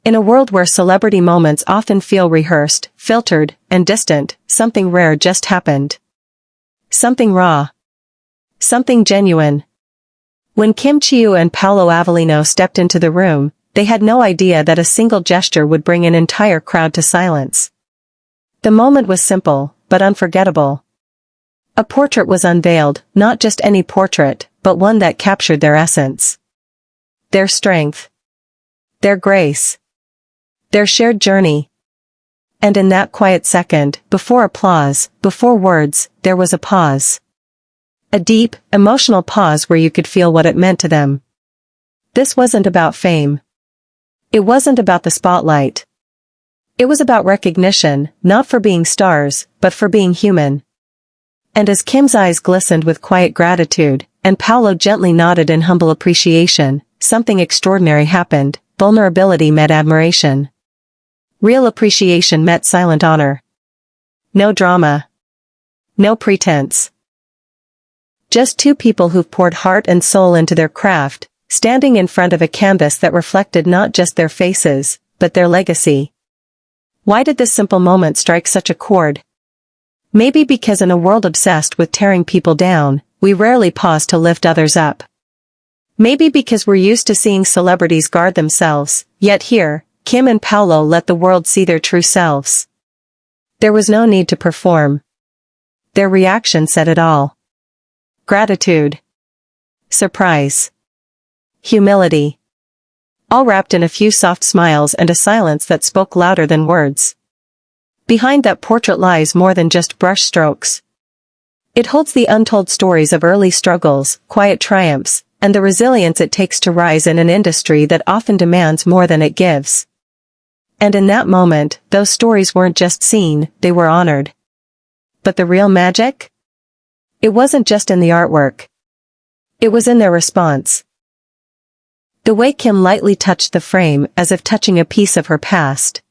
In a world where celebrity moments often feel rehearsed, filtered, and distant, something rare just happened. Something raw. Something genuine. When Chiu and Paulo Avelino stepped into the room, they had no idea that a single gesture would bring an entire crowd to silence. The moment was simple, but unforgettable. A portrait was unveiled, not just any portrait, but one that captured their essence. Their strength. Their grace. Their shared journey. And in that quiet second, before applause, before words, there was a pause. A deep, emotional pause where you could feel what it meant to them. This wasn't about fame. It wasn't about the spotlight. It was about recognition, not for being stars, but for being human. And as Kim's eyes glistened with quiet gratitude, and Paulo gently nodded in humble appreciation, something extraordinary happened. Vulnerability met admiration. Real appreciation met silent honor. No drama. No pretense. Just two people who've poured heart and soul into their craft, standing in front of a canvas that reflected not just their faces, but their legacy. Why did this simple moment strike such a chord? Maybe because in a world obsessed with tearing people down, we rarely pause to lift others up. Maybe because we're used to seeing celebrities guard themselves, yet here, Kim and Paulo let the world see their true selves. There was no need to perform. Their reaction said it all. Gratitude. Surprise. Humility. All wrapped in a few soft smiles and a silence that spoke louder than words. Behind that portrait lies more than just brush strokes. It holds the untold stories of early struggles, quiet triumphs, and the resilience it takes to rise in an industry that often demands more than it gives. And in that moment, those stories weren't just seen, they were honored. But the real magic? It wasn't just in the artwork. It was in their response. The way Kim lightly touched the frame as if touching a piece of her past.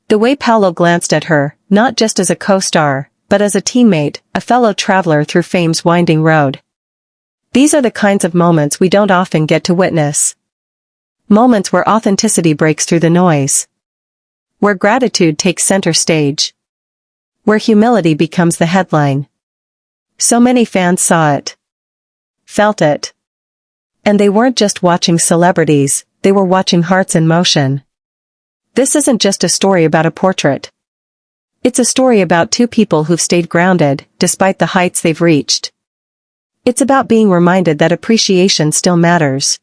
The way Paulo glanced at her, not just as a co-star, but as a teammate, a fellow traveler through fame's winding road. These are the kinds of moments we don't often get to witness. Moments where authenticity breaks through the noise. Where gratitude takes center stage. Where humility becomes the headline. So many fans saw it. Felt it. And they weren't just watching celebrities, they were watching hearts in motion. This isn't just a story about a portrait. It's a story about two people who've stayed grounded, despite the heights they've reached. It's about being reminded that appreciation still matters.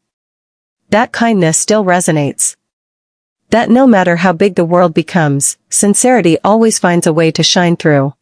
That kindness still resonates. That no matter how big the world becomes, sincerity always finds a way to shine through.